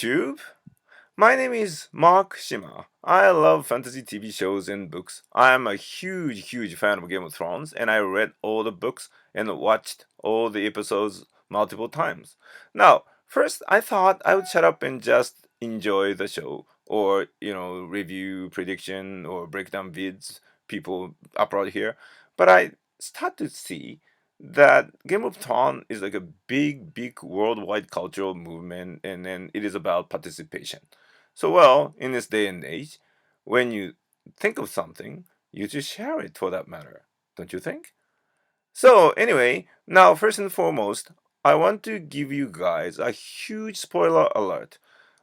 YouTube. My name is Mark Shima. I love fantasy TV shows and books. I am a huge fan of Game of Thrones, and I read all the books and watched all the episodes multiple times. Now, first I thought I would shut up and just enjoy the show, or review, prediction, or breakdown vids people upload here. But I start to see that Game of Thrones is like a big worldwide cultural movement, and then it is about participation. So, well, in this day and age, when you think of something, you just share it for that matter, don't you think? So, anyway, now, first and foremost, I want to give you guys a huge spoiler alert.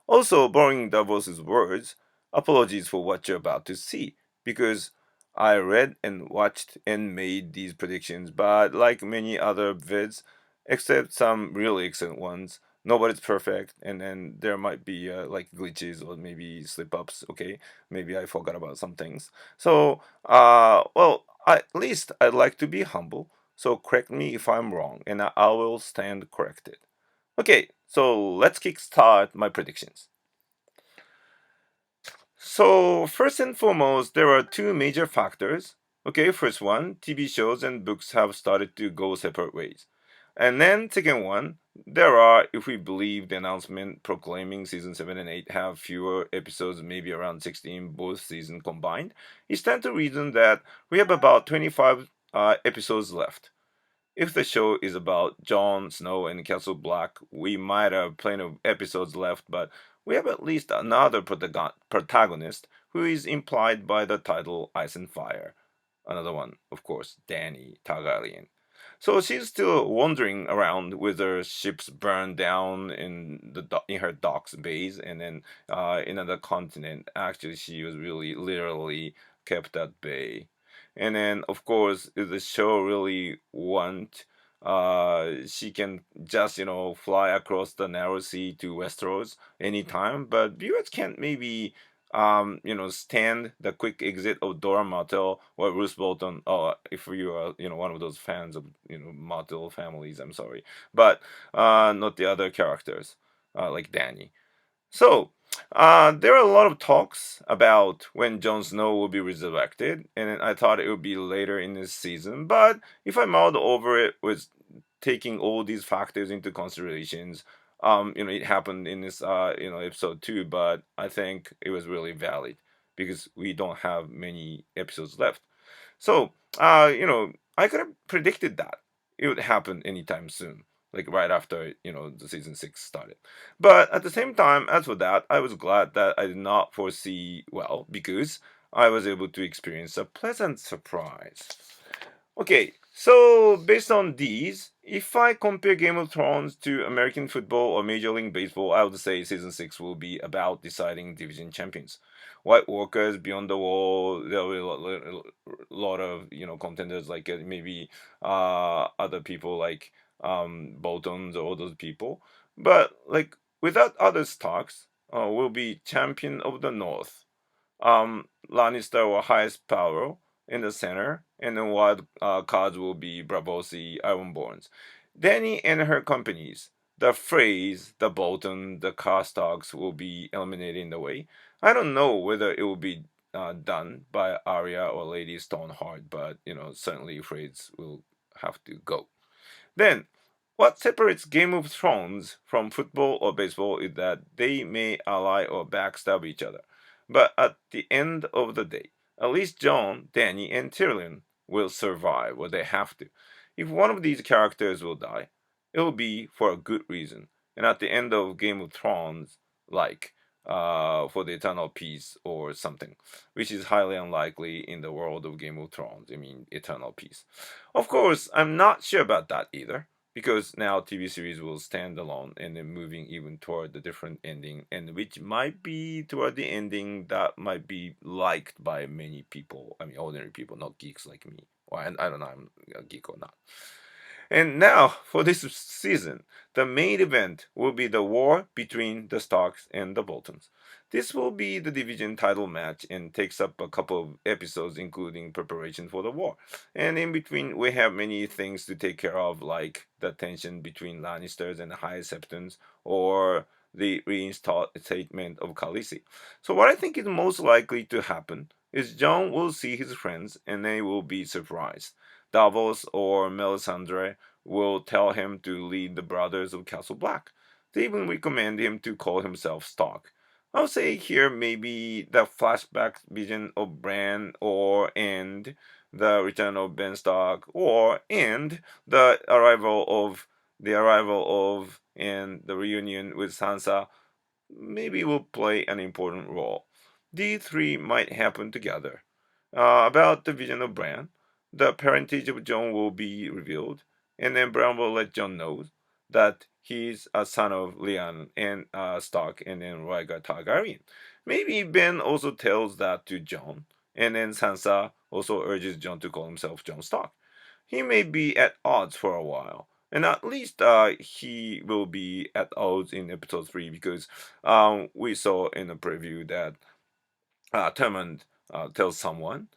Also, borrowing Davos's words, apologies for what you're about to see, because I read and watched and made these predictions, but like many other vids, except some really excellent ones, nobody's perfect, and then there might be like glitches or maybe slip ups. Okay, maybe I forgot about some things. So, well, at least I'd like to be humble. So correct me if I'm wrong, and I will stand corrected. Okay, so let's kickstart my predictions. So, first and foremost, there are two major factors. Okay, first one, TV shows and books have started to go separate ways. And then, second one, there are, if we believe the announcement proclaiming season 7 and 8 have fewer episodes, maybe around 16, both seasons combined, it stands to reason that we have about 25 episodes left. If the show is about Jon Snow and Castle Black, we might have plenty of episodes left, but we have at least another protagonist who is implied by the title Ice and Fire. Another one, of course, Dany Targaryen. So she's still wandering around with her ships burned down in her docks base, and then in another continent. Actually, she was really literally kept at bay. And then, of course, if the show really want, she can just fly across the narrow sea to Westeros anytime. But viewers can't maybe stand the quick exit of Dora Martell or Bruce Bolton. Oh, if you are, one of those fans of, Martell families, I'm sorry, but not the other characters, like Danny. So, there are a lot of talks about when Jon Snow will be resurrected, and I thought it would be later in this season. But if I mulled over it with taking all these factors into considerations, it happened in this, episode 2, but I think it was really valid because we don't have many episodes left. So, I could have predicted that it would happen anytime soon, like right after, the season 6 started. But at the same time, as for that, I was glad that I did not foresee well because I was able to experience a pleasant surprise. Okay, so based on these, if I compare Game of Thrones to American football or Major League Baseball, I would say season 6 will be about deciding division champions. White Walkers, Beyond the Wall, there will be a lot of contenders like maybe other people like Boltons or all those people. But like without other stocks, will be champion of the North, Lannister or highest power in the center, and then wild cards will be Braavosi, Ironborns. Dany and her companies, the Freys, the Bolton, the Carstocks will be eliminated in the way. I don't know whether it will be done by Arya or Lady Stoneheart, but certainly Freys will have to go. Then, what separates Game of Thrones from football or baseball is that they may ally or backstab each other. But at the end of the day, at least Jon, Dany, and Tyrion will survive, or they have to. If one of these characters will die, it will be for a good reason. And at the end of Game of Thrones, like for the eternal peace or something, which is highly unlikely in the world of Game of Thrones. I mean, eternal peace. Of course, I'm not sure about that either because now TV series will stand alone and then moving even toward the different ending, and which might be toward the ending that might be liked by many people. I mean, ordinary people, not geeks like me. Or I don't know, I'm a geek or not. And now for this season, the main event will be the war between the Starks and the Boltons. This will be the division title match and takes up a couple of episodes, including preparation for the war. And in between, we have many things to take care of, like the tension between Lannisters and the High Septons, or the reinstatement of Khaleesi. So what I think is most likely to happen is Jon will see his friends and they will be surprised. Davos or Melisandre will tell him to lead the Brothers of Castle Black. They even recommend him to call himself Stark. I'll say here maybe the flashback vision of Bran or and the return of Ben Stark or and the arrival of and the reunion with Sansa maybe will play an important role. These three might happen together. About the vision of Bran, the parentage of Jon will be revealed, and then Bran will let Jon know that he's a son of Lyanna and Stark and then Rhaegar Targaryen. Maybe Ben also tells that to Jon, and then Sansa also urges Jon to call himself Jon Stark. He may be at odds for a while, and at least he will be at odds in episode 3 because we saw in the preview that Tormund tells someone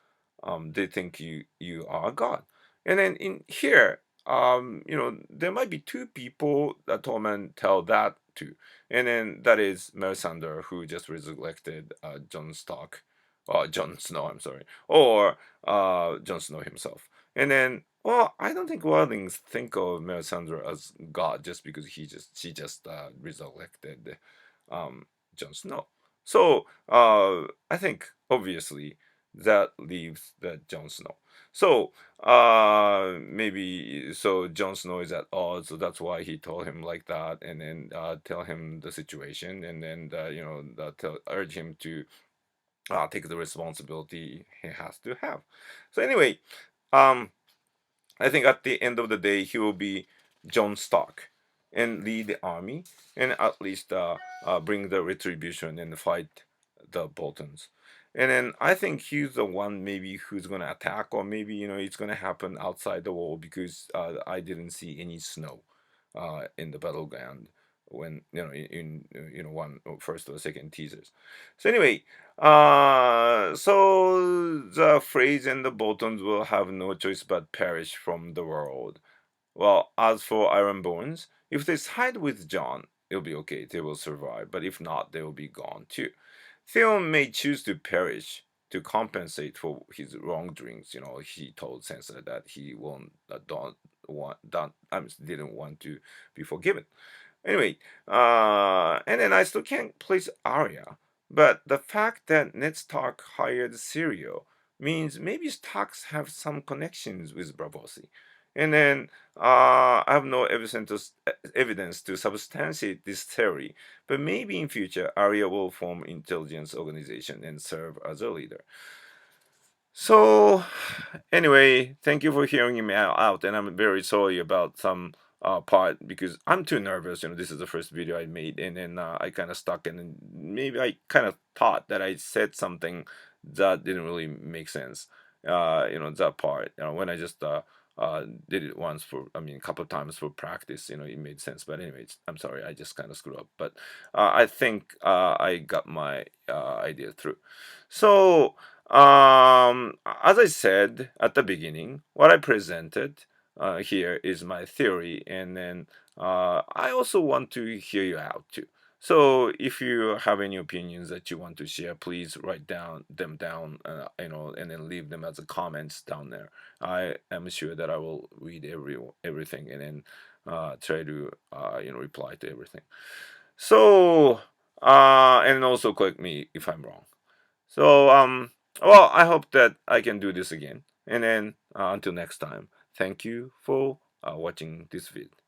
they think you are God. And then in here, there might be two people that Tormund tell that to. And then that is Melisandre, who just resurrected Jon Stark, Jon Snow, I'm sorry, or Jon Snow himself. And then, well, I don't think wildlings think of Melisandre as God just because she just resurrected Jon Snow. So I think obviously that leaves that Jon Snow. So maybe so Jon Snow is at odds, so that's why he told him like that, and then tell him the situation, and then urge him to take the responsibility he has to have. So anyway, um, I think at the end of the day, he will be Jon Stark and lead the army and at least bring the retribution and fight the Boltons. And then I think he's the one maybe who's gonna attack, or maybe it's gonna happen outside the wall because I didn't see any snow in the battleground when in one first or second teasers. So anyway, so the phrase and the Boltons will have no choice but perish from the world. Well, as for Ironbones, if they side with Jon, it'll be okay, they will survive, but if not, they will be gone too. Theon may choose to perish to compensate for his wrongdoings. He told Sansa that he won't, don't want, don't, didn't want to be forgiven. Anyway, and then I still can't place Arya, but the fact that Ned Stark hired Syrio means maybe Starks have some connections with Braavosi. And then I have no evidence to substantiate this theory, but maybe in future Arya will form intelligence organization and serve as a leader. So anyway, thank you for hearing me out, and I'm very sorry about some part because I'm too nervous. This is the first video I made, and then I kind of stuck, and then maybe I kind of thought that I said something that didn't really make sense. That part. When I just did it once a couple of times for practice. It made sense. But anyways, I'm sorry, I just kind of screwed up. But I think I got my idea through. So as I said at the beginning, what I presented here is my theory, and then I also want to hear you out too. So if you have any opinions that you want to share, please write them down, and then leave them as a comments down there. I am sure that I will read everything and then try to reply to everything. So and also correct me if I'm wrong. So well, I hope that I can do this again. And then until next time, thank you for watching this video.